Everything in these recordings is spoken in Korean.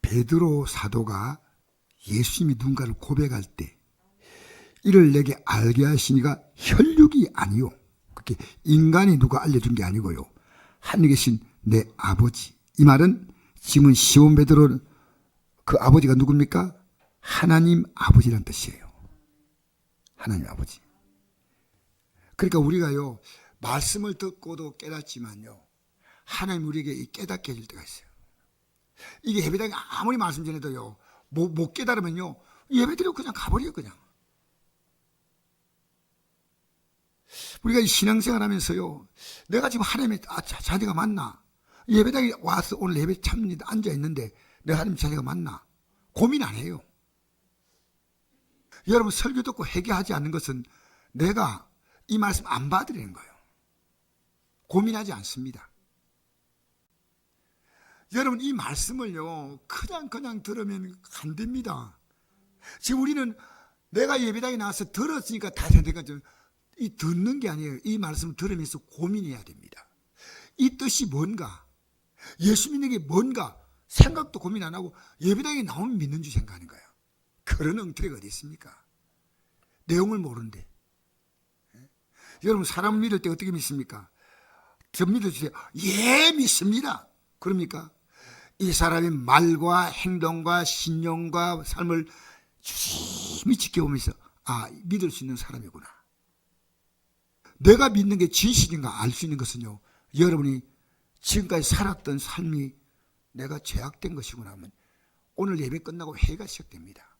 베드로 사도가 예수님이 누군가를 고백할 때 이를 내게 알게 하시니가 혈육이 아니요, 그렇게 인간이 누가 알려준 게 아니고요, 하늘에 계신 내 아버지. 이 말은 지금 시몬 베드로 그 아버지가 누굽니까? 하나님 아버지란 뜻이에요. 하나님 아버지. 그러니까 우리가요, 말씀을 듣고도 깨닫지만요, 하나님 우리에게 깨닫게 해줄 때가 있어요. 이게 예배당에 아무리 말씀 전해도요, 못 깨달으면요, 예배드리고 그냥 가버려요. 그냥. 우리가 이 신앙생활 하면서요, 내가 지금 하나님의 자녀가 맞나? 예배당에 와서 오늘 예배 참는데 앉아있는데 내가 하나님 자녀가 맞나? 고민 안 해요. 여러분, 설교 듣고 회개하지 않는 것은 내가 이 말씀 안 받으려는 거예요. 고민하지 않습니다. 여러분, 이 말씀을요, 그냥 들으면 안 됩니다. 지금 우리는 내가 예배당에 나와서 들었으니까 다 된다니까, 이 듣는 게 아니에요. 이 말씀을 들으면서 고민해야 됩니다. 이 뜻이 뭔가, 예수 믿는 게 뭔가 생각도 고민 안 하고 예배당에 나오면 믿는 줄 생각하는 거예요. 그런 엉터리가 어디 있습니까? 내용을 모르는데. 여러분, 사람을 믿을 때 어떻게 믿습니까? 저 믿어주세요. 예, 믿습니다. 그럽니까? 이 사람의 말과 행동과 신용과 삶을 유심히 지켜보면서 믿을 수 있는 사람이구나. 내가 믿는 게 진실인가 알 수 있는 것은요, 여러분이 지금까지 살았던 삶이 내가 죄악된 것이구나 하면 오늘 예배 끝나고 회개가 시작됩니다.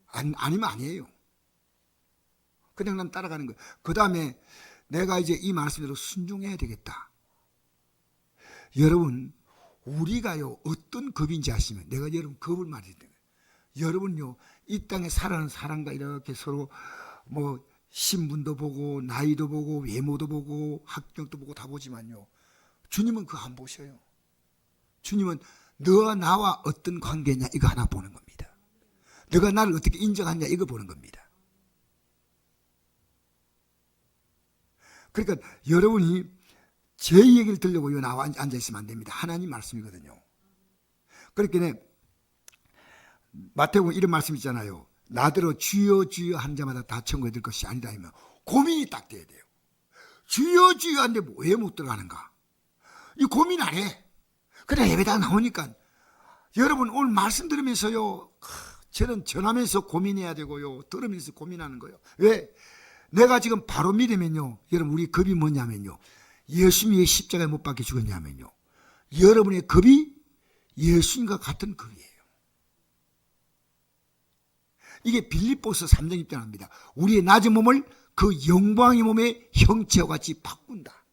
아니면 아니에요. 그냥 난 따라가는 거예요. 그 다음에 내가 이제 이 말씀대로 순종해야 되겠다. 여러분, 우리가요, 어떤 급인지 아시면, 내가 여러분 급을 말해야 돼요. 여러분요, 이 땅에 살아가는 사람과 이렇게 서로 신분도 보고 나이도 보고 외모도 보고 학력도 보고 다 보지만요, 주님은 그거 안 보셔요. 주님은 너와 나와 어떤 관계냐 이거 하나 보는 겁니다. 너가 나를 어떻게 인정하냐 이거 보는 겁니다. 그러니까 여러분이 제 얘기를 들려고 나와 앉아있으면 안 됩니다. 하나님 말씀이거든요. 그렇게 마태복음 이런 말씀 있잖아요. 나더러 주여 주여 한 자마다 다 천국에 들 것이 아니다 하면 고민이 딱 돼야 돼요. 주여 주여 한데 왜 못 들어가는가? 이 고민 안 해. 그냥 예배당 나오니까. 여러분, 오늘 말씀 들으면서요, 저는 전하면서 고민해야 되고요, 들으면서 고민하는 거예요. 왜? 내가 지금 바로 믿으면요, 여러분, 우리 급이 뭐냐면요, 예수님이 왜 십자가에 못 박혀 죽었냐면요, 여러분의 급이 예수님과 같은 급이에요. 이게 빌립보서 3장 입장합니다. 우리의 낮은 몸을 그 영광의 몸의 형체와 같이 바꾼다.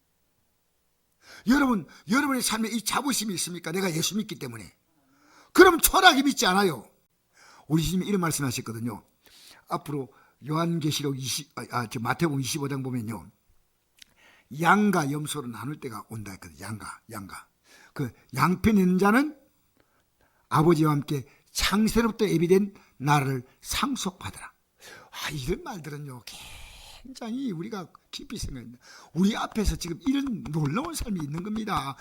여러분, 여러분의 삶에 이 자부심이 있습니까? 내가 예수 믿기 때문에. 그럼 초라하게 믿지 않아요. 우리 주님이 이런 말씀 하셨거든요. 앞으로 요한계시록 마태복음 25장 보면요, 양과 염소로 나눌 때가 온다 했거든요. 양가. 그 양편 있는 자는 아버지와 함께 창세로부터 예비된 나를 상속받으라. 이런 말들은요, 굉장히 우리가 깊이 생각합니다. 우리 앞에서 지금 이런 놀라운 삶이 있는 겁니다.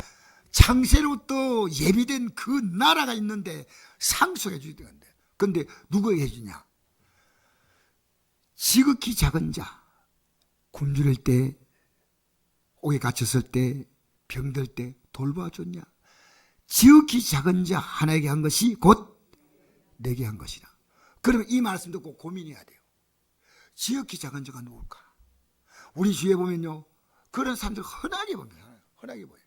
창세로부터 예비된 그 나라가 있는데 상속해 주는데, 그런데 누구에게 해주냐? 지극히 작은 자, 굶주릴 때, 옥에 갇혔을 때, 병들 때 돌봐줬냐? 지극히 작은 자 하나에게 한 것이 곧 내게 한 것이라. 그러면 이 말씀 듣고 고민해야 돼요. 지극히 작은 자가 누굴까? 우리 주위에 보면요, 그런 사람들 흔하게 봅니다. 흔하게 보여요.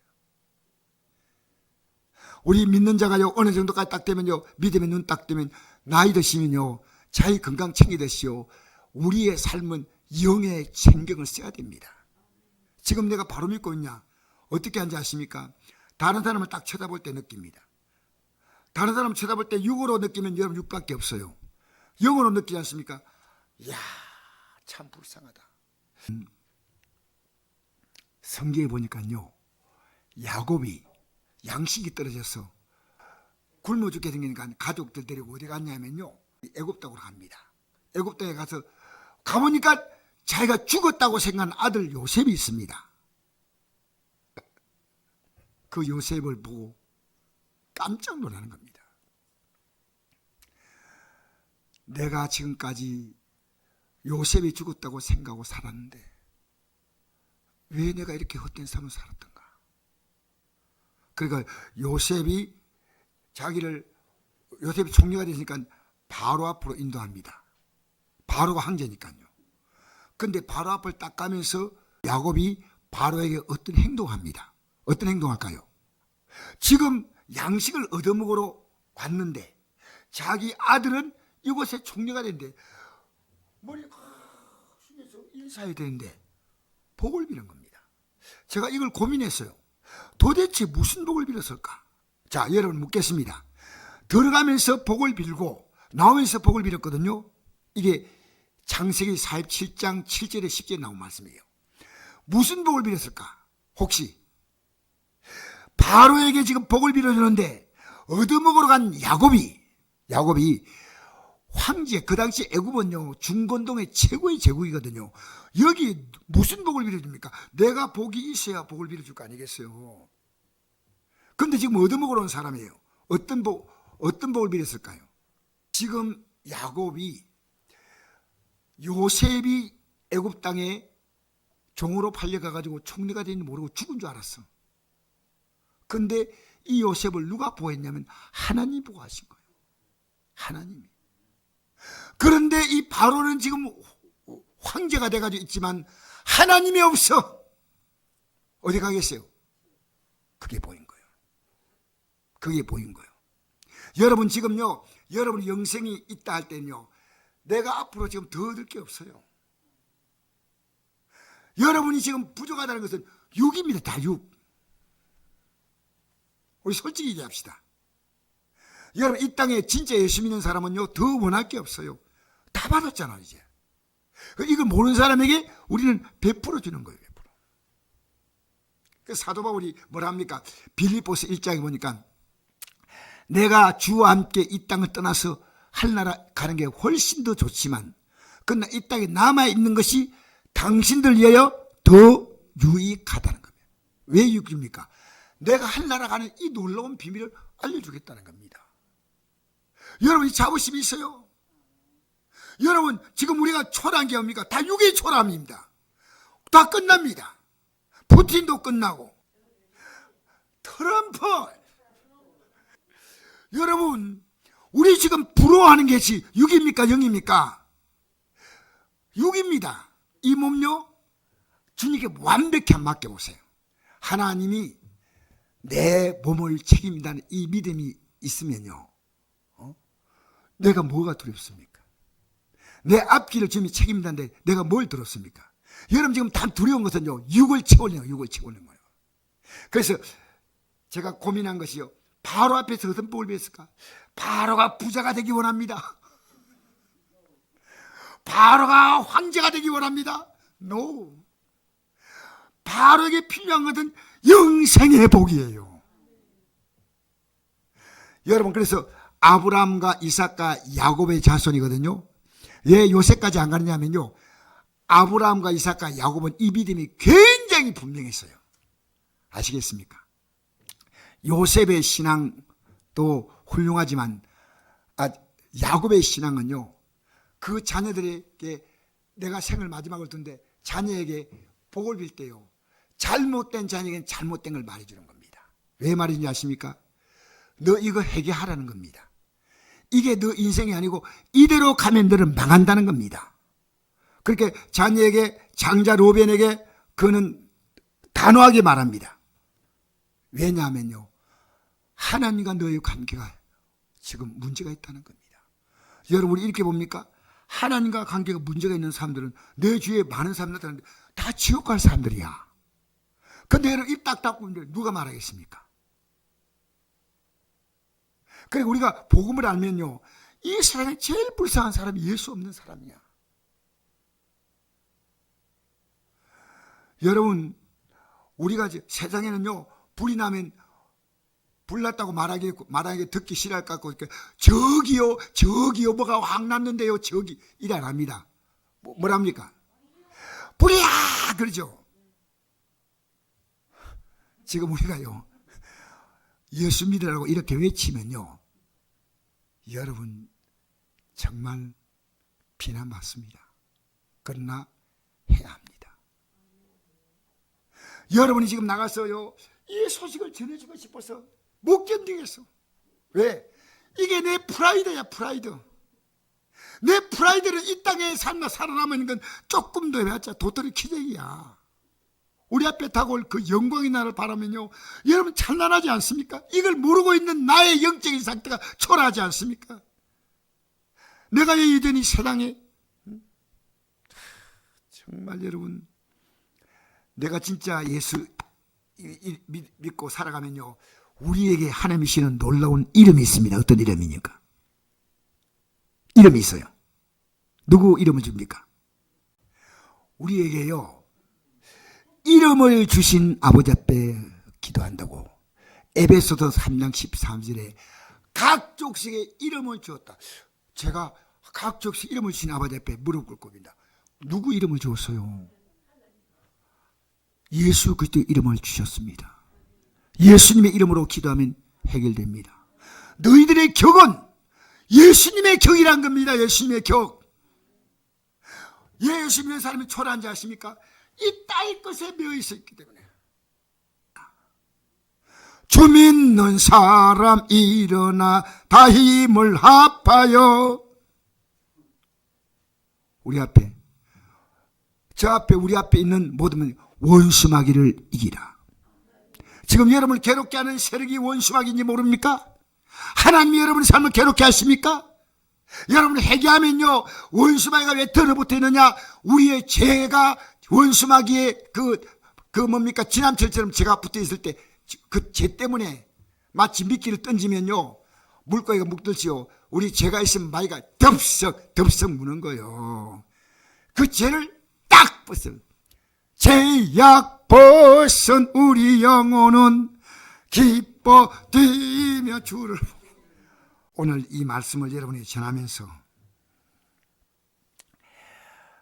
우리 믿는 자가요, 어느 정도까지 딱 되면요, 믿음의 눈 딱 되면 나이 드시면요, 자기 건강 챙기듯이요, 우리의 삶은 영의 챙경을 써야 됩니다. 지금 내가 바로 믿고 있냐? 어떻게 하는지 아십니까? 다른 사람을 딱 쳐다볼 때 느낍니다. 다른 사람을 쳐다볼 때 육으로 느끼면 여러분 육밖에 없어요. 영으로 느끼지 않습니까? 이야, 참 불쌍하다. 성경에 보니까요, 야곱이 양식이 떨어져서 굶어 죽게 생기니까 가족들 데리고 어디 갔냐면요, 애굽 땅으로 갑니다. 애굽 땅에 가서 가보니까 자기가 죽었다고 생각한 아들 요셉이 있습니다. 그 요셉을 보고 깜짝 놀라는 겁니다. 내가 지금까지 요셉이 죽었다고 생각하고 살았는데 왜 내가 이렇게 헛된 삶을 살았던가. 그러니까 요셉이 총리가 되니까 바로 앞으로 인도합니다. 바로가 황제니까요. 근데 바로 앞을 딱 가면서 야곱이 바로에게 어떤 행동을 합니다. 어떤 행동할까요? 지금 양식을 얻어먹으러 왔는데 자기 아들은 이곳에 총리가 된대. 머리 숙여서 인사해야 되는데 복을 비는 겁니다. 제가 이걸 고민했어요. 도대체 무슨 복을 빌었을까? 자, 여러분 묻겠습니다. 들어가면서 복을 빌고 나오면서 복을 빌었거든요. 이게 창세기 47장 7절에 10절에 나온 말씀이에요. 무슨 복을 빌었을까? 혹시 바로에게 지금 복을 빌어주는데 얻어먹으러 간 야곱이 황제, 그 당시 애굽은요 중건동의 최고의 제국이거든요. 여기 무슨 복을 빌어줍니까? 내가 복이 있어야 복을 빌어줄 거 아니겠어요. 근데 지금 얻어먹으러 온 사람이에요. 어떤 복을 빌었을까요? 지금 야곱이 요셉이 애굽 땅에 종으로 팔려가가지고 총리가 되는지 모르고 죽은 줄 알았어. 근데 이 요셉을 누가 보호했냐면 하나님이 보호하신 거예요. 하나님이. 그런데 이 바로는 지금 황제가 돼가지고 있지만 하나님이 없어. 어디 가겠어요? 그게 보인 거예요. 그게 보인 거예요. 여러분 지금요, 여러분 영생이 있다 할 때는요, 내가 앞으로 지금 더 얻을 게 없어요. 여러분이 지금 부족하다는 것은 육입니다. 다 육. 우리 솔직히 얘기합시다. 여러분 이 땅에 진짜 예수 믿는 사람은요 더 원할 게 없어요. 다 받았잖아 이제. 이걸 모르는 사람에게 우리는 베풀어 주는 거예요. 베풀어. 그 사도 바울이 뭐라 합니까? 빌립보서 1장에 보니까 내가 주와 함께 이 땅을 떠나서 하늘나라 가는 게 훨씬 더 좋지만 그러나 이 땅에 남아있는 것이 당신들 위하여 더 유익하다는 겁니다. 왜 유익입니까? 내가 하늘나라 가는 이 놀라운 비밀을 알려주겠다는 겁니다. 여러분 이 자부심이 있어요. 여러분 지금 우리가 초라한 게 뭡니까? 다 육의 초라함입니다. 다 끝납니다. 푸틴도 끝나고 트럼프. 여러분 우리 지금 부러워하는 것이 육입니까? 영입니까? 육입니다. 이 몸요 주님께 완벽히 맡겨보세요. 하나님이 내 몸을 책임진다는 이 믿음이 있으면요 내가 뭐가 두렵습니까? 내 앞길을 주님이 책임진다는데 내가 뭘 들었습니까? 여러분 지금 다 두려운 것은요 육을 채우려는 거예요. 그래서 제가 고민한 것이요, 바로 앞에서 어떤 복을 빌었을까? 바로가 부자가 되기 원합니다. 바로가 황제가 되기 원합니다. No. 바로에게 필요한 것은 영생의 복이에요. 여러분 그래서 아브라함과 이삭과 야곱의 자손이거든요. 왜 요셉까지 안 가느냐면요, 아브라함과 이삭과 야곱은 이 믿음이 굉장히 분명했어요. 아시겠습니까? 요셉의 신앙도 훌륭하지만 야곱의 신앙은요 그 자녀들에게 내가 생을 마지막을 둔데 자녀에게 복을 빌 때요 잘못된 자녀에게는 잘못된 걸 말해주는 겁니다. 왜 말인지 아십니까? 너 이거 회개하라는 겁니다. 이게 너 인생이 아니고 이대로 가면 너는 망한다는 겁니다. 그렇게 자녀에게, 장자 로벤에게 그는 단호하게 말합니다. 왜냐하면요 하나님과 너의 관계가 지금 문제가 있다는 겁니다. 여러분 우리 이렇게 봅니까? 하나님과 관계가 문제가 있는 사람들은 내 주위에 많은 사람들 다 지옥 갈 사람들이야. 근데 여러분 입 딱 닫고 있는데 누가 말하겠습니까? 그리고 우리가 복음을 알면요 이 세상에 제일 불쌍한 사람이 예수 없는 사람이야. 여러분 우리가 세상에는요 불이 나면 불났다고 말하기 듣기 싫어할 것 같고 저기요 뭐가 확 났는데요 저기 이래 안 합니다. 뭐랍니까? 불이야 그러죠. 지금 우리가요 예수 믿으라고 이렇게 외치면요 여러분 정말 비난받습니다. 그러나 해야 합니다. 여러분이 지금 나가서요, 이 소식을 전해주고 싶어서 못 견디겠어. 왜? 이게 내 프라이드야, 프라이드. 내 프라이드를 이 땅에 살아남는 건 조금 더 해봤자 도토리 키재기야. 우리 앞에 다가올 그 영광의 날을 바라면요, 여러분 찬란하지 않습니까? 이걸 모르고 있는 나의 영적인 상태가 초라하지 않습니까? 내가 여전히 세상에, 정말 여러분, 내가 진짜 예수 믿고 살아가면요, 우리에게 하나님이 주시는 놀라운 이름이 있습니다. 어떤 이름입니까? 이름이 있어요. 누구 이름을 줍니까? 우리에게요, 이름을 주신 아버지 앞에 기도한다고 에베소서 3장 13절에 각 족속의 이름을 주었다. 제가 각 족속 이름을 주신 아버지 앞에 무릎 꿇고 빈다. 누구 이름을 주었어요? 예수 그리스도의 이름을 주셨습니다. 예수님의 이름으로 기도하면 해결됩니다. 너희들의 격은 예수님의 격이란 겁니다. 예수님의 격. 예수 믿는 사람이 초라한지 아십니까? 이 땅의 것에 매여 있었기 때문에. 주 믿는 사람 일어나 다 힘을 합하여. 우리 앞에, 저 앞에, 우리 앞에 있는 모든 원수마귀를 이기라. 지금 여러분을 괴롭게 하는 세력이 원수마귀인지 모릅니까? 하나님이 여러분의 삶을 괴롭게 하십니까? 여러분 회개하면요, 원수마귀가 왜 들어붙어 있느냐? 우리의 죄가 원수마귀의 뭡니까? 지난철처럼 죄가 붙어 있을 때 그 죄 때문에 마치 미끼를 던지면요, 물고기가 묵듯이요, 우리 죄가 있으면 마귀가 덥석 무는 거예요. 그 죄를 딱 벗어. 죄악 벗은 우리 영혼은 기뻐 뛰며 주를. 오늘 이 말씀을 여러분이 전하면서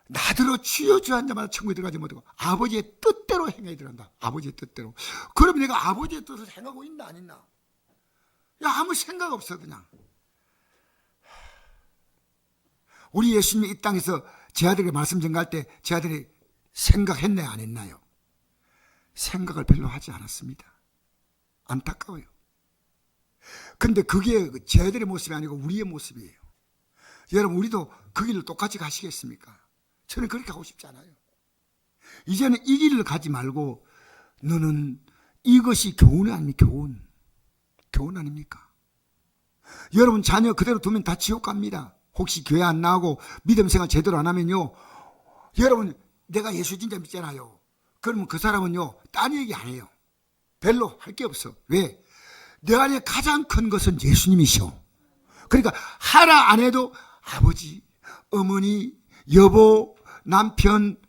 나더러 주여 주여 한 자마다 천국에 들어가지 못하고 아버지의 뜻대로 행해야 들어간다. 아버지의 뜻대로. 그럼 내가 아버지의 뜻을 행하고 있나 안 있나? 야, 아무 생각 없어. 그냥 우리 예수님이 이 땅에서 제 아들에게 말씀 전가할 때 제 아들이 생각했나요 안 했나요? 생각을 별로 하지 않았습니다. 안타까워요. 근데 그게 제 아들의 모습이 아니고 우리의 모습이에요. 여러분, 우리도 그 길을 똑같이 가시겠습니까? 저는 그렇게 하고 싶지 않아요. 이제는 이 길을 가지 말고 너는 이것이 교훈이 아닙니까? 교훈 아닙니까? 여러분 자녀 그대로 두면 다 지옥 갑니다. 혹시 교회 안 나오고 믿음 생활 제대로 안 하면요, 여러분 내가 예수 진짜 믿잖아요. 그러면 그 사람은요 딴 얘기 안 해요. 별로 할 게 없어. 왜? 내 안에 가장 큰 것은 예수님이셔. 그러니까 하라 안 해도 아버지, 어머니, 여보, 남편,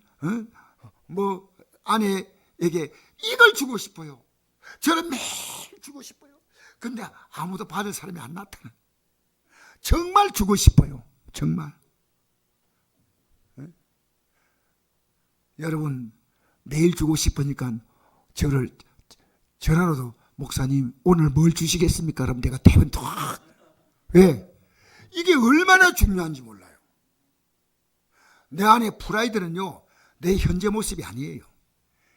아내에게 이걸 주고 싶어요. 저는 매일 주고 싶어요. 근데 아무도 받을 사람이 안 나타나. 정말 주고 싶어요. 정말. 여러분, 매일 주고 싶으니까 저를 전화로도 목사님 오늘 뭘 주시겠습니까? 그럼 내가 대본 탁. 왜? 이게 얼마나 중요한지 몰라요. 내 안에 프라이드는요, 내 현재 모습이 아니에요.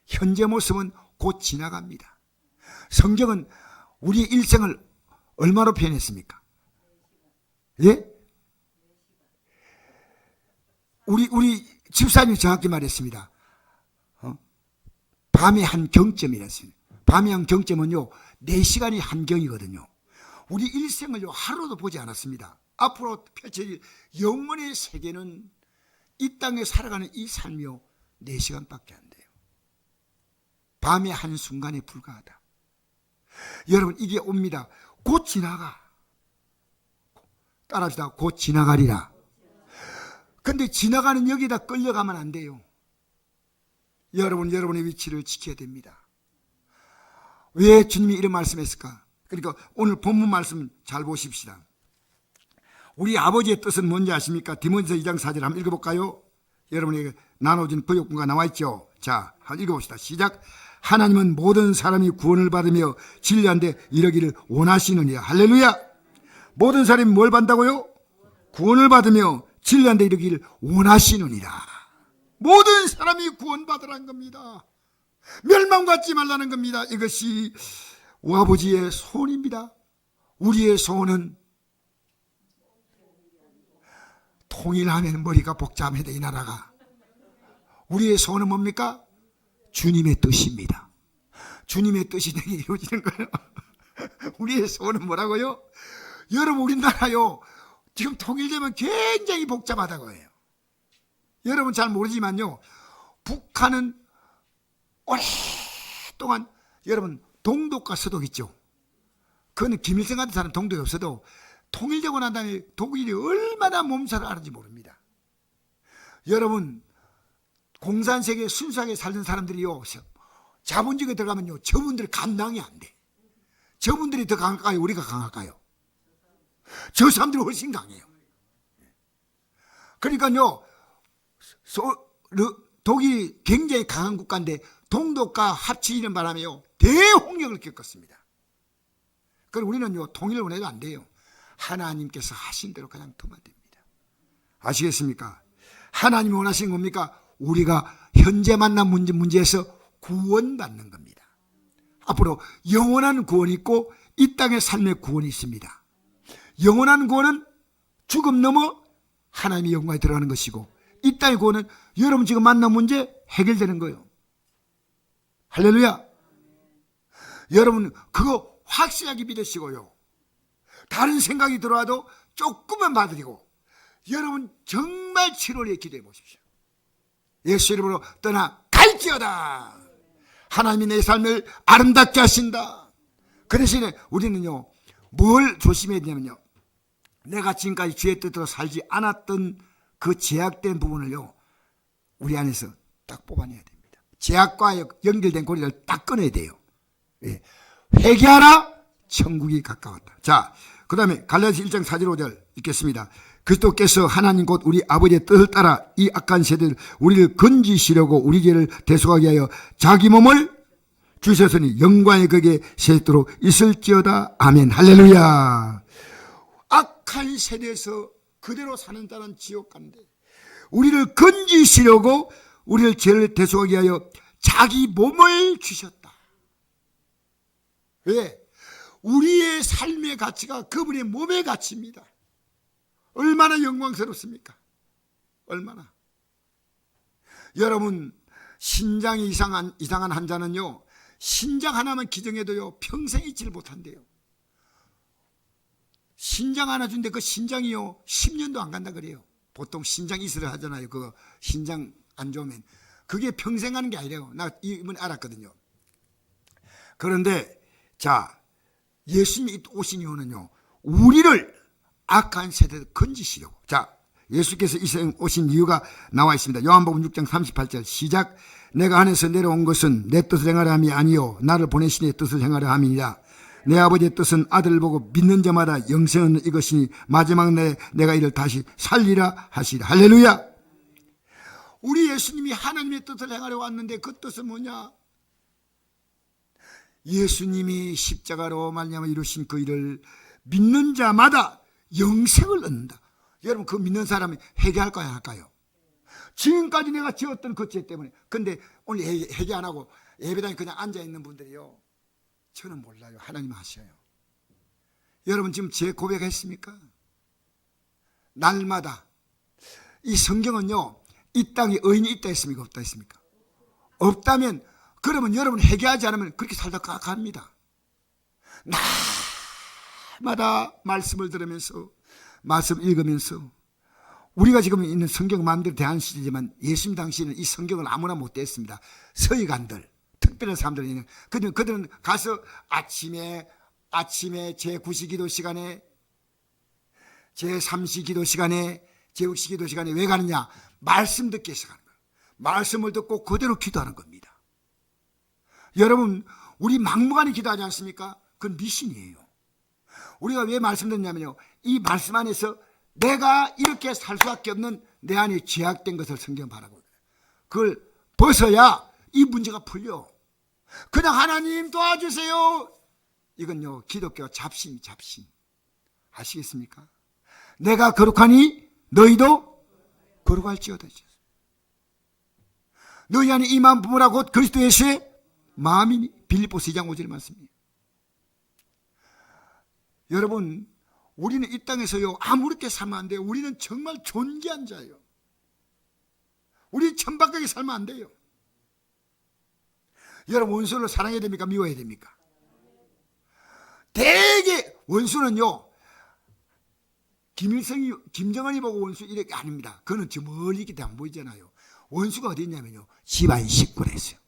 현재 모습은 곧 지나갑니다. 성경은 우리의 일생을 얼마로 표현했습니까? 예? 우리 집사님이 정확히 말했습니다. 밤의 한 경점이랬어요. 밤의 한 경점은요, 4시간이 한 경이거든요. 우리 일생을요, 하루도 보지 않았습니다. 앞으로 펼쳐질 영원의 세계는 이 땅에 살아가는 이 삶이요, 4시간밖에 안 돼요. 밤의 한순간에 불과하다. 여러분, 이게 옵니다. 곧 지나가. 따라합시다. 곧 지나가리라. 근데 지나가는 여기다 끌려가면 안 돼요. 여러분의 위치를 지켜야 됩니다. 왜 주님이 이런 말씀했을까? 그러니까 오늘 본문 말씀 잘 보십시다. 우리 아버지의 뜻은 뭔지 아십니까? 디모데서 2장 4절 한번 읽어볼까요? 여러분에게 나눠진 구역군가 나와 있죠. 자, 한번 읽어봅시다. 시작. 하나님은 모든 사람이 구원을 받으며 진리한데 이르기를 원하시느니라. 할렐루야. 모든 사람이 뭘 받는다고요? 구원을 받으며 진리한 데 이르기를 원하시느니라. 모든 사람이 구원받으라는 겁니다. 멸망받지 말라는 겁니다. 이것이 아버지의 소원입니다. 우리의 소원은 통일하면 머리가 복잡해야 돼, 이 나라가. 우리의 소원은 뭡니까? 주님의 뜻입니다. 주님의 뜻이 내게 이루어지는 거예요. 우리의 소원은 뭐라고요? 여러분, 우리나라요 지금 통일되면 굉장히 복잡하다고 해요. 여러분 잘 모르지만요, 북한은 오랫동안, 여러분 동독과 서독 있죠. 그거는 김일성 같은 사람 동독이 없어도 통일되고 난 다음에 독일이 얼마나 몸살을 앓은지 모릅니다. 여러분, 공산세계에 순수하게 살던 사람들이요, 자본주의에 들어가면요, 저분들 감당이 안 돼. 저분들이 더 강할까요? 우리가 강할까요? 저 사람들이 훨씬 강해요. 그러니까요, 독일이 굉장히 강한 국가인데 동독과 합치는 바람에요, 대홍역을 겪었습니다. 그리고 우리는요, 통일을 원해도 안 돼요. 하나님께서 하신 대로 그냥 두면 됩니다. 아시겠습니까? 하나님이 원하시는 겁니까? 우리가 현재 만난 문제에서 구원받는 겁니다. 앞으로 영원한 구원이 있고 이 땅의 삶의 구원이 있습니다. 영원한 구원은 죽음 넘어 하나님의 영광에 들어가는 것이고, 이 땅의 구원은 여러분 지금 만난 문제 해결되는 거예요. 할렐루야. 여러분 그거 확실하게 믿으시고요, 다른 생각이 들어와도 조금만 받으리고, 여러분 정말 7월에 기도해 보십시오. 예수 이름으로 떠나갈지어다. 하나님이 내 삶을 아름답게 하신다. 그 대신에 우리는요, 뭘 조심해야 되냐면요, 내가 지금까지 주의 뜻대로 살지 않았던 그 제약된 부분을요, 우리 안에서 딱 뽑아내야 됩니다. 제약과 연결된 고리를 딱 끊어야 돼요. 예. 회개하라, 천국이 가까웠다. 자, 그 다음에 갈라디아서 1장 4절 5절 읽겠습니다. 그리스도께서 하나님 곧 우리 아버지의 뜻을 따라 이 악한 세대를 우리를 건지시려고 우리 죄를 대속하게 하여 자기 몸을 주셨으니 영광의 극에 세도록 있을지어다. 아멘. 할렐루야. 악한 세대에서 그대로 사는 자는 지옥 간대. 우리를 건지시려고 우리를 죄를 대속하게 하여 자기 몸을 주셨다. 왜? 우리의 삶의 가치가 그분의 몸의 가치입니다. 얼마나 영광스럽습니까? 얼마나. 여러분, 신장이 이상한 환자는요, 신장 하나만 기증해도요, 평생 잊지를 못한대요. 신장 하나 준데 그 신장이요, 10년도 안 간다 그래요. 보통 신장 이술을 하잖아요. 그 신장 안 좋으면. 그게 평생 하는 게 아니래요. 나 이번에 알았거든요. 그런데, 자, 예수님이 오신 이유는요, 우리를 악한 세대를 건지시려고. 자, 예수께서 이 세상에 오신 이유가 나와 있습니다. 요한복음 6장 38절 시작. 내가 하늘에서 내려온 것은 내 뜻을 행하려 함이 아니요 나를 보내신 이의 뜻을 행하려 함이니라. 내 아버지의 뜻은 아들을 보고 믿는 자마다 영생은 이것이니 마지막 날에 내가 이를 다시 살리라 하시라. 할렐루야. 우리 예수님이 하나님의 뜻을 행하려 왔는데 그 뜻은 뭐냐? 예수님이 십자가로 말미암아 이루신 그 일을 믿는 자마다 영생을 얻는다. 여러분, 그 믿는 사람이 회개할까요, 할까요? 지금까지 내가 지었던 그 죄 때문에. 근데 오늘 회개 안 하고 예배당에 그냥 앉아있는 분들이요, 저는 몰라요. 하나님 아셔요. 여러분 지금 죄 고백했습니까? 날마다. 이 성경은요, 이 땅에 의인이 있다 했습니까, 없다 했습니까? 없다면, 그러면 여러분 회개하지 않으면 그렇게 살다 갑니다. 날마다 말씀을 들으면서, 말씀 읽으면서, 우리가 지금 있는 성경 마음대로 대하는 시대지만 예수님 당시에는 이 성경을 아무나 못 대했습니다. 서기관들, 특별한 사람들이 있는. 그들은 가서 아침에 제9시 기도 시간에, 제3시 기도 시간에, 제6시 기도 시간에 왜 가느냐? 말씀 듣기 위해서 가는 거예요. 말씀을 듣고 그대로 기도하는 겁니다. 여러분, 우리 막무가내 기도하지 않습니까? 그건 미신이에요. 우리가 왜 말씀 듣냐면요, 이 말씀 안에서 내가 이렇게 살 수밖에 없는 내 안에 죄악된 것을 성경 바라고, 그걸 벗어야 이 문제가 풀려. 그냥 하나님 도와주세요, 이건요 기독교 잡신. 아시겠습니까? 내가 거룩하니 너희도 걸어갈지어다. 너희 안에 이 마음 부모라 곧 그리스도 예수의 마음이니. 빌립보서 2장 5절의 말씀이에요. 여러분, 우리는 이 땅에서요 아무렇게 살면 안 돼요. 우리는 정말 존귀한 자예요. 우리 천박하게 살면 안 돼요. 여러분, 원수를 사랑해야 됩니까? 미워해야 됩니까? 대개 원수는요, 김정은이 보고 원수 이렇게 아닙니다. 그는 저 멀리 있기 때문에 안 보이잖아요. 원수가 어디 있냐면요, 집안 식구에 있어요.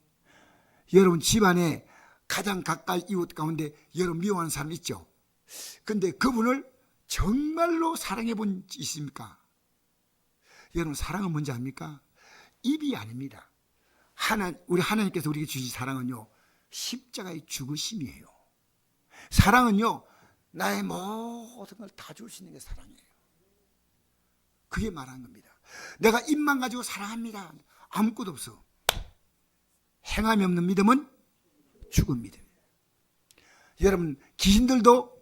여러분, 집안에 가장 가까이 이웃 가운데 여러분 미워하는 사람 있죠? 근데 그분을 정말로 사랑해 본 적 있습니까? 여러분, 사랑은 뭔지 압니까? 입이 아닙니다. 우리 하나님께서 우리에게 주신 사랑은요, 십자가의 죽으심이에요. 사랑은요, 나의 모든 걸 다 줄 수 있는 게 사랑이에요. 그게 말하는 겁니다. 내가 입만 가지고 사랑합니다, 아무것도 없어. 행함이 없는 믿음은 죽은 믿음. 여러분, 귀신들도,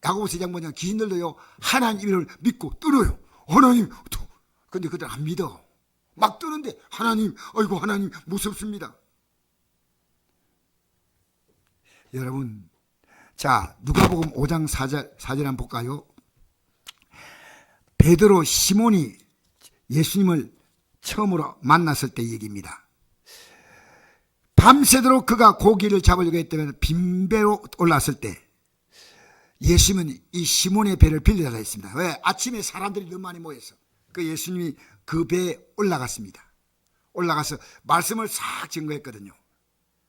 야고보서 2장 보면 귀신들도요 하나님을 믿고 떠나요. 하나님, 근데 그들 안 믿어. 막 떠는데 하나님, 아이고 하나님 무섭습니다. 여러분, 자, 누가복음 5장 4절 한번 볼까요? 베드로 시몬이 예수님을 처음으로 만났을 때 얘기입니다. 밤새도록 그가 고기를 잡으려고 했다면 빈배로 올랐을 때 예수님은 이 시몬의 배를 빌려달라 했습니다. 왜? 아침에 사람들이 너무 많이 모여서 그 예수님이 그 배에 올라갔습니다. 올라가서 말씀을 싹 증거했거든요.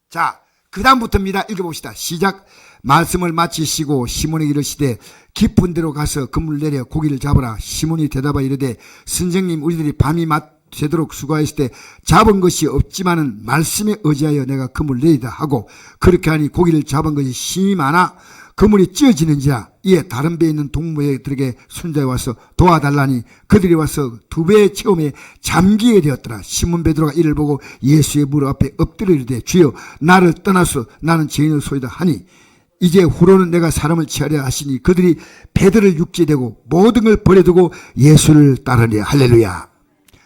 자, 그 다음부터입니다. 읽어봅시다. 시작. 말씀을 마치시고 시몬에게 이르시되 깊은 데로 가서 그물을 내려 고기를 잡으라. 시몬이 대답하여 이르되 선생님, 우리들이 밤이 새도록 수고하였을 때 잡은 것이 없지만은 말씀에 의지하여 내가 그물을 내리다 하고, 그렇게 하니 고기를 잡은 것이 심히 많아 그물이 찢어지는지라. 이에 다른 배에 있는 동무들에게 손자에 와서 도와달라니 그들이 와서 두 배의 체험에 잠기게 되었더라. 시몬 베드로가 이를 보고 예수의 무릎 앞에 엎드려 이르되 주여, 나를 떠나서 나는 죄인의 소이다 하니, 이제 후로는 내가 사람을 취하려 하시니 그들이 배들을 육지되고 모든 걸 버려두고 예수를 따르려. 할렐루야.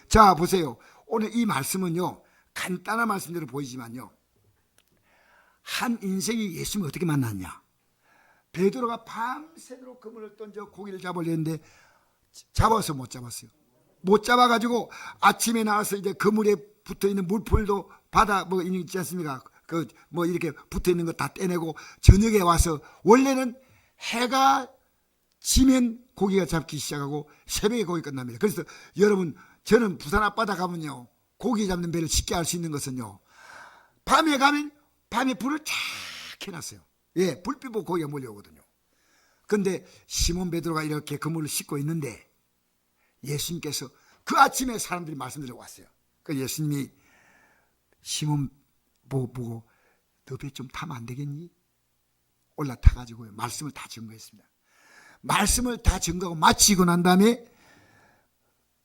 자, 보세요. 오늘 이 말씀은요, 간단한 말씀대로 보이지만요, 한 인생이 예수님을 어떻게 만났냐. 베드로가 밤새도록 그물을 던져 고기를 잡으려 했는데 잡아서 못 잡았어요. 못 잡아가지고 아침에 나와서 이제 그물에 붙어있는 물풀도 바다 뭐 있지 않습니까? 그 뭐 이렇게 붙어있는 거 다 떼내고 저녁에 와서, 원래는 해가 지면 고기가 잡기 시작하고 새벽에 고기 끝납니다. 그래서 여러분, 저는 부산 앞바다 가면요, 고기 잡는 배를 쉽게 알 수 있는 것은요, 밤에 가면 밤에 불을 쫙 켜놨어요. 예, 불빛 보고 고기가 몰려오거든요. 근데 시몬 베드로가 이렇게 그물을 싣고 있는데 예수님께서 그 아침에 사람들이 말씀드리고 왔어요. 그 예수님이 시몬 보고 너 배 좀 타면 안 되겠니? 올라타가지고요, 말씀을 다 증거했습니다. 말씀을 다 증거하고 마치고 난 다음에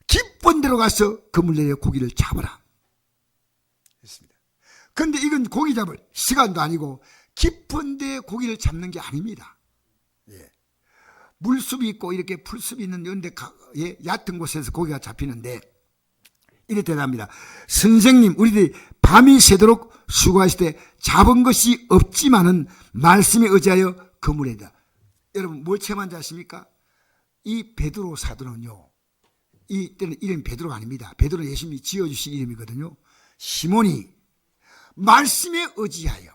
깊은 데로 가서 그물 내려 고기를 잡으라 했습니다. 근데 이건 고기 잡을 시간도 아니고 깊은 데 고기를 잡는 게 아닙니다. 예. 물숲이 있고 이렇게 풀숲이 있는 이런 데 얕은 곳에서 고기가 잡히는데 이렇게 대답합니다. 선생님, 우리들이 밤이 새도록 수고하실 때 잡은 것이 없지만은 말씀에 의지하여 그물에다. 여러분, 뭘 체험한지 아십니까? 이 베드로 사도는요, 이때는 이름이 베드로가 아닙니다. 베드로는 예수님이 지어주신 이름이거든요. 시몬이 말씀에 의지하여,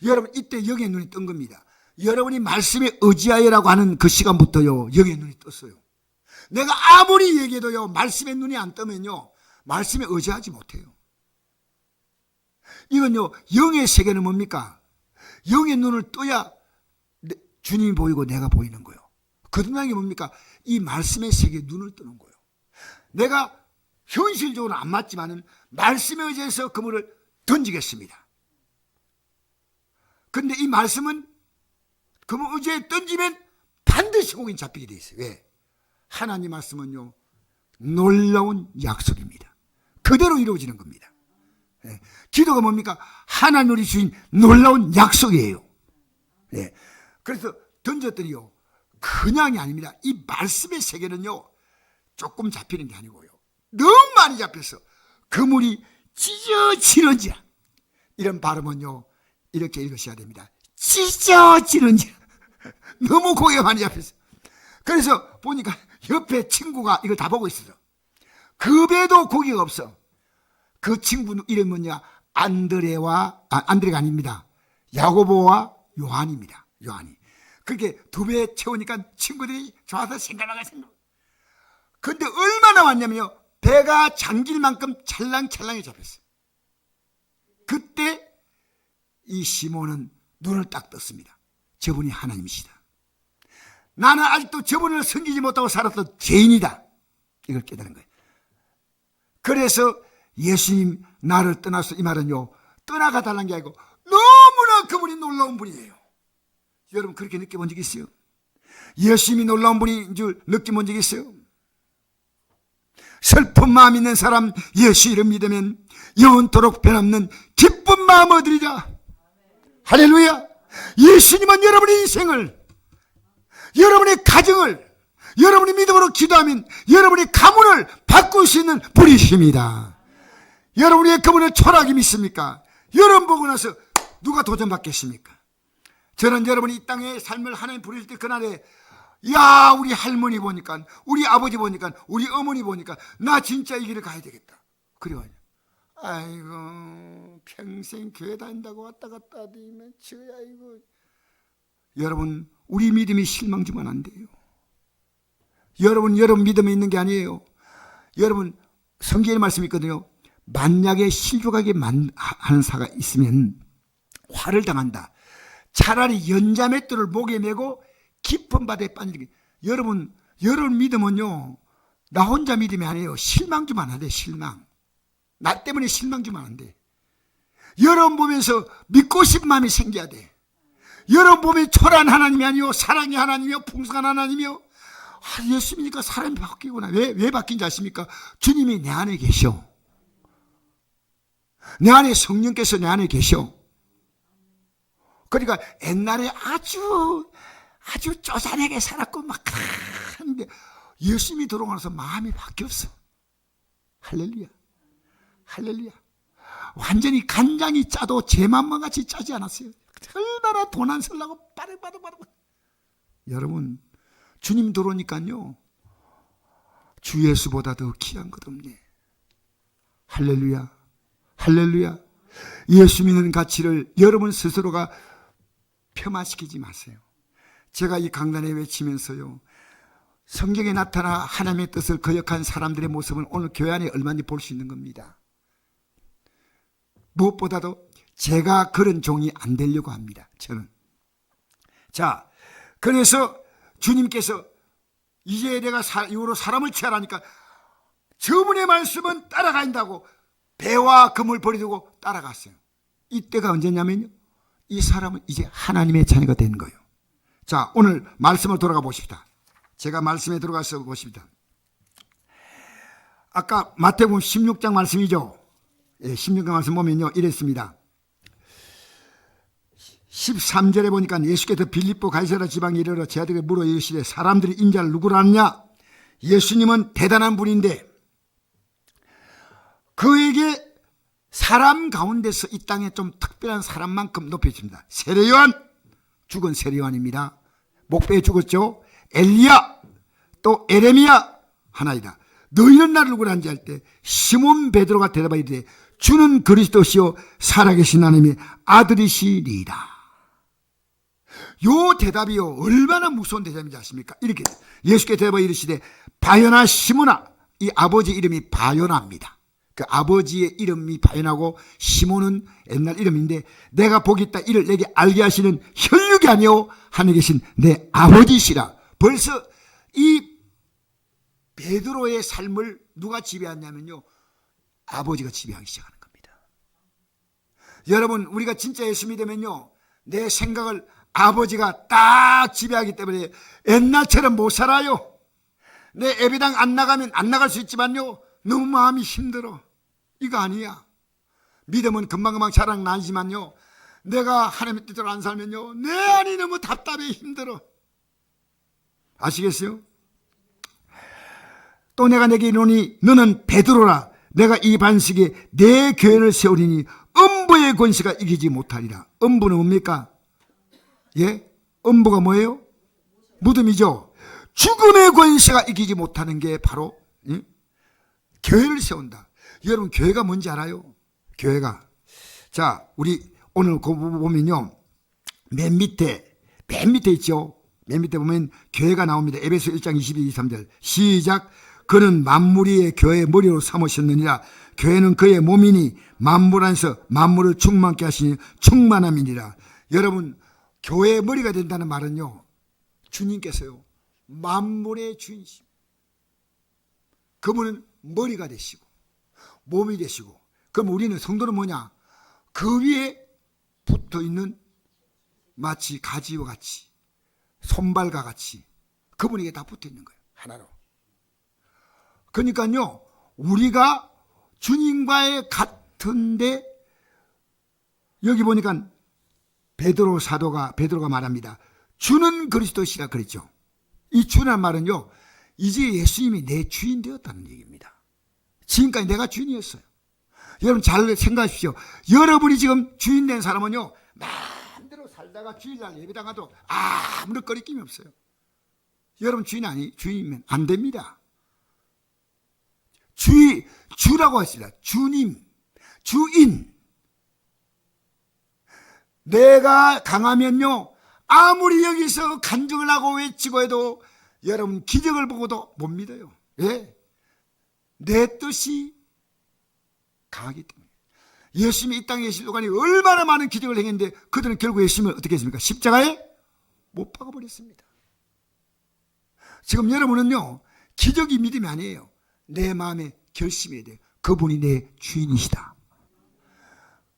여러분, 이때 영의 눈이 뜬 겁니다. 여러분이 말씀에 의지하여라고 하는 그 시간부터요, 영의 눈이 떴어요. 내가 아무리 얘기해도요, 말씀의 눈이 안 뜨면요, 말씀에 의지하지 못해요. 이건요, 영의 세계는 뭡니까? 영의 눈을 떠야 주님이 보이고 내가 보이는 거예요. 거듭난 게 뭡니까? 이 말씀의 세계에 눈을 뜨는 거예요. 내가 현실적으로 안 맞지만은 말씀에 의지해서 그물을 던지겠습니다. 근데 이 말씀은 그물 의지에 던지면 반드시 고기는 잡히게 돼 있어요. 왜? 하나님 말씀은요, 놀라운 약속입니다. 그대로 이루어지는 겁니다. 예. 기도가 뭡니까? 하나님이 주신 놀라운 약속이에요. 예. 그래서 던졌더니요, 그냥이 아닙니다. 이 말씀의 세계는요, 조금 잡히는 게 아니고요, 너무 많이 잡혀서 그물이 찢어지는지라. 이런 발음은요 이렇게 읽으셔야 됩니다. 찢어지는지라. 너무 고기가 많이 잡혀서. 그래서 보니까 옆에 친구가 이걸 다 보고 있어요. 그 배도 고기가 없어. 그 친구 이름은 뭐냐? 안드레가 아닙니다. 야고보와 요한입니다. 요한이. 그렇게 두 배 채우니까 친구들이 좋아서 생각나가. 근데 얼마나 왔냐면요, 배가 잠길 만큼 찰랑찰랑해 잡혔어요. 그때 이 시몬은 눈을 딱 떴습니다. 저분이 하나님이시다. 나는 아직도 저분을 섬기지 못하고 살았던 죄인이다. 이걸 깨달은 거예요. 그래서 예수님 나를 떠나서, 이 말은요 떠나가 달라는 게 아니고 너무나 그분이 놀라운 분이에요. 여러분 그렇게 느껴본 적 있어요? 예수님이 놀라운 분인 줄 느껴본 적 있어요? 슬픈 마음 있는 사람 예수 이름 믿으면 영원토록 변함는 기쁜 마음 얻으리라. 할렐루야. 예수님은 여러분의 인생을, 여러분의 가정을, 여러분이 믿음으로 기도하면 여러분의 가문을 바꿀 수 있는 분이십니다. 여러분이 왜 그분을 초라하게 믿습니까? 여러분 보고 나서 누가 도전받겠습니까? 저는 여러분이 이 땅에 삶을 하나님 부릴 때 그날에, 야 우리 할머니 보니까, 우리 아버지 보니까, 우리 어머니 보니까 나 진짜 이 길을 가야 되겠다. 그래요. 아이고 평생 교회 다닌다고 왔다 갔다 하더니 저야 이거. 여러분 우리 믿음이 실망 주면 안 돼요. 여러분 믿음에 있는 게 아니에요. 여러분 성경에 말씀이 있거든요. 만약에 실족하게 하는 사가 있으면 화를 당한다. 차라리 연자맷돌을 목에 메고 깊은 바다에 빠지는 게. 여러분 믿음은요 나 혼자 믿음이 아니에요. 실망 주면 안 돼. 실망. 나 때문에 실망 주면 안 돼. 여러분 보면서 믿고 싶은 마음이 생겨야 돼. 여러분 보면 초라한 하나님이 아니요 사랑의 하나님이요 풍성한 하나님이요. 예수 믿으니까 사람이 바뀌구나. 왜 바뀐지 아십니까? 주님이 내 안에 계셔. 내 안에 성령께서 내 안에 계셔. 그러니까 옛날에 아주 쪼잔하게 살았고 막 하는데 예수님이 들어오고 나서 마음이 바뀌었어. 할렐루야. 할렐루야. 완전히 간장이 짜도 제 맘만 같이 짜지 않았어요. 얼마나 돈 안 쓰려고 빠르빠르. 여러분 주님 들어오니까요 주 예수보다 더 귀한 것 없네. 할렐루야. 할렐루야. 예수 믿는 가치를 여러분 스스로가 폄하시키지 마세요. 제가 이 강단에 외치면서요 성경에 나타나 하나님의 뜻을 거역한 사람들의 모습은 오늘 교회 안에 얼마나 볼 수 있는 겁니다. 무엇보다도 제가 그런 종이 안 되려고 합니다. 저는. 자, 그래서 주님께서 이제 내가 이후로 사람을 취하라니까 저분의 말씀은 따라간다고 배와 금을 버리고 따라갔어요. 이때가 언제냐면요 이 사람은 이제 하나님의 자녀가 된 거예요. 자, 오늘 말씀을 돌아가 보십시다. 제가 말씀에 들어가서 보십시다. 아까 마태복음 16장 말씀이죠. 16장 말씀 보면요 이랬습니다. 13절에 보니까 예수께서 빌립보 가이사랴 지방에 이르러 제 아들에게 물어 이르시되 사람들이 인자를 누구라 하느냐. 예수님은 대단한 분인데 그에게 사람 가운데서 이 땅에 좀 특별한 사람만큼 높여집니다. 세례요한, 죽은 세례요한입니다. 목배에 죽었죠. 엘리야 또 에레미야 하나이다. 너희는 나를 누구라 하는지 할 때 시몬 베드로가 대답하여 이르되 주는 그리스도시요 살아계신 하나님의 아들이시리이다. 요 대답이요 얼마나 무서운 대답인지 아십니까? 이렇게 예수께 대답하여 이르시되 바요나 시몬아. 이 아버지 이름이 바요나입니다. 그 아버지의 이름이 바요나고 시몬은 옛날 이름인데 내가 복이 있다 이를 내게 알게 하시는 혈육이 아니오 하늘에 계신 내 아버지시라. 벌써 이 베드로의 삶을 누가 지배하냐면요 아버지가 지배하기 시작하는 겁니다. 여러분 우리가 진짜 예수 믿으면요 내 생각을 아버지가 딱 지배하기 때문에 옛날처럼 못 살아요. 내 예배당 안 나가면 안 나갈 수 있지만요 너무 마음이 힘들어. 이거 아니야. 믿음은 금방금방 자랑 나지만요 내가 하나님의 뜻대로 안 살면요 내 안이 너무 답답해 힘들어. 아시겠어요? 또 내가 내게 이르노니 너는 베드로라. 내가 이 반석에 내 교회를 세우리니 음부의 권세가 이기지 못하리라. 음부는 뭡니까? 예? 음부가 뭐예요? 무덤이죠. 죽음의 권세가 이기지 못하는 게 바로 교회를 세운다. 여러분, 교회가 뭔지 알아요? 교회가. 자, 우리 오늘 그 부분 보면요, 맨 밑에 있죠. 맨 밑에 보면 교회가 나옵니다. 에베소 1장 22, 23절 시작. 그는 만물 위의 교회의 머리로 삼으셨느니라. 교회는 그의 몸이니 만물 안에서 만물을 충만케 하시니 충만함이니라. 여러분, 교회의 머리가 된다는 말은요, 주님께서요 만물의 주인이십니다. 그분은 머리가 되시고 몸이 되시고, 그럼 우리는 성도는 뭐냐? 그 위에 붙어있는 마치 가지와 같이 손발과 같이 그분에게 다 붙어있는 거예요. 하나로. 그러니까요, 우리가 주님과의 같은데, 여기 보니까 베드로가 말합니다. 주는 그리스도시라 그랬죠. 이 주란 말은요, 이제 예수님이 내 주인 되었다는 얘기입니다. 지금까지 내가 주인이었어요. 여러분 잘 생각하십시오. 여러분이 지금 주인 된 사람은요, 마음대로 살다가 주일날 예배당 가도 아무런 거리낌이 없어요. 여러분 주인이면 안 됩니다. 주라고 했습니다. 주님, 주인. 내가 강하면요, 아무리 여기서 간증을 하고 외치고 해도 여러분 기적을 보고도 못 믿어요. 예? 내 뜻이 강하기 때문에. 예수님이 이 땅에 계실 동안에 얼마나 많은 기적을 행했는데 그들은 결국 예수님을 어떻게 했습니까? 십자가에 못 박아버렸습니다. 지금 여러분은요, 기적이 믿음이 아니에요. 내 마음에 결심해야 돼요. 그분이 내 주인이시다.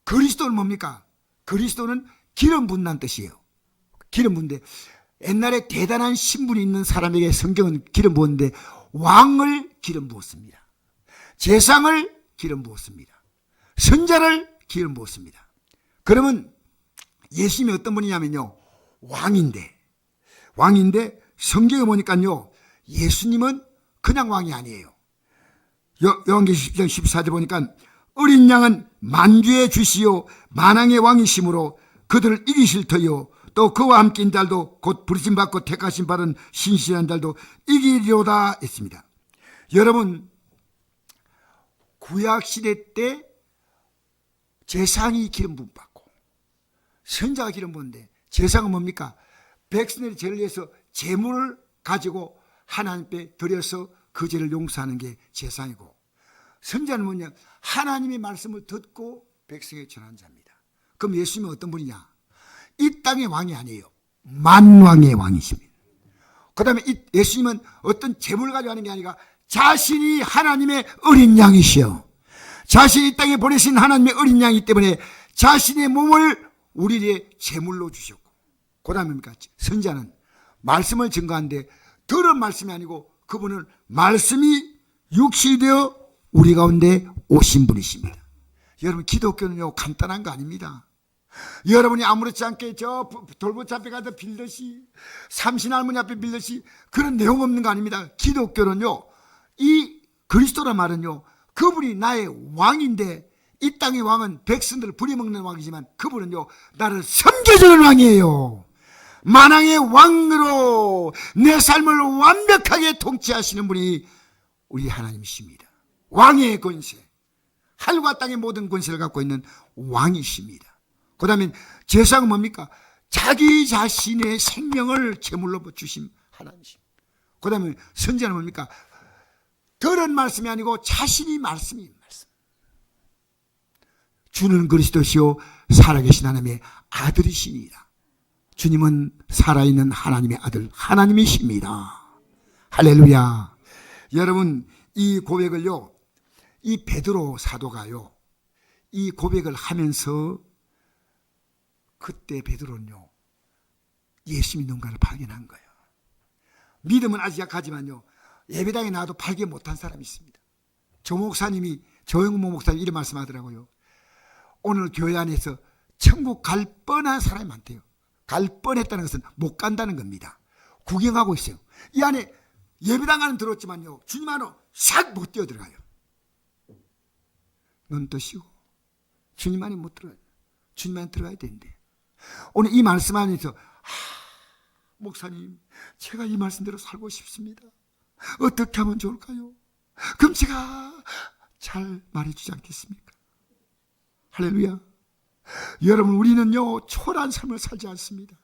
그리스도는 뭡니까? 그리스도는 기름 붓는 뜻이에요. 기름 붓는데, 옛날에 대단한 신분이 있는 사람에게 성경은 기름 부었는데 왕을 기름 부었습니다. 제상을 기름 부었습니다. 선자를 기름 부었습니다. 그러면 예수님이 어떤 분이냐면요, 왕인데 성경에 보니까요, 예수님은 그냥 왕이 아니에요. 요한계시록 10장 14절 보니까 어린 양은 만주의 주시요 만왕의 왕이시므로 그들을 이기실 터요 또 그와 함께인 자들도 곧 부르심 받고 택하심 받은 신실한 자들도 이기리로다 했습니다. 여러분, 구약시대 때 제상이 기름 부음 받고 선자가 기름 부은데, 제상은 뭡니까? 백성들의 죄를 위해서 제물을 가지고 하나님께 드려서 그 죄를 용서하는 게 제상이고, 선자는 뭐냐? 하나님의 말씀을 듣고 백성에게 전하는 자입니다. 그럼 예수님은 어떤 분이냐? 이 땅의 왕이 아니에요. 만왕의 왕이십니다. 그 다음에 예수님은 어떤 제물을 가지고 하는 게 아니라 자신이 하나님의 어린 양이시여, 자신이 이 땅에 보내신 하나님의 어린 양이기 때문에 자신의 몸을 우리의 제물로 주셨고, 그 다음에 뭡니까? 선자는 말씀을 증거하는데 들은 말씀이 아니고 그분은 말씀이 육신이 되어 우리 가운데 오신 분이십니다. 여러분, 기독교는요 간단한 거 아닙니다. 여러분이 아무렇지 않게 저 돌보치 앞에 가서 빌듯이, 삼신할머니 앞에 빌듯이 그런 내용 없는 거 아닙니다. 기독교는요, 이 그리스도란 말은요, 그분이 나의 왕인데, 이 땅의 왕은 백성들을 부려먹는 왕이지만 그분은요 나를 섬겨주는 왕이에요. 만왕의 왕으로 내 삶을 완벽하게 통치하시는 분이 우리 하나님이십니다. 왕의 권세, 하늘과 땅의 모든 권세를 갖고 있는 왕이십니다. 그 다음에 제사는 뭡니까? 자기 자신의 생명을 제물로 주신 하나님이십니다. 그 다음에 선자는 뭡니까? 들은 말씀이 아니고 자신이 말씀이 말씀. 주는 그리스도시요 살아계신 하나님의 아들이시니라. 주님은 살아있는 하나님의 아들, 하나님이십니다. 할렐루야. 여러분, 이 고백을요, 이 베드로 사도가요, 이 고백을 하면서 그때 베드로는요 예수님이 누군가를 발견한 거예요. 믿음은 아직 약하지만요 예배당에 나와도 발견 못한 사람이 있습니다. 조영모 목사님이 이런 말씀하더라고요. 오늘 교회 안에서 천국 갈 뻔한 사람이 많대요. 갈 뻔했다는 것은 못 간다는 겁니다. 구경하고 있어요. 이 안에 예배당 안은 들었지만요, 주님 안으로 싹 못 뛰어 들어가요. 눈 뜨시고 주님 안에 못 들어가요. 주님 안에 들어가야 되는데, 오늘 이 말씀 안에서 목사님, 제가 이 말씀대로 살고 싶습니다. 어떻게 하면 좋을까요? 그럼 제가 잘 말해주지 않겠습니까? 할렐루야. 여러분, 우리는요 초라한 삶을 살지 않습니다.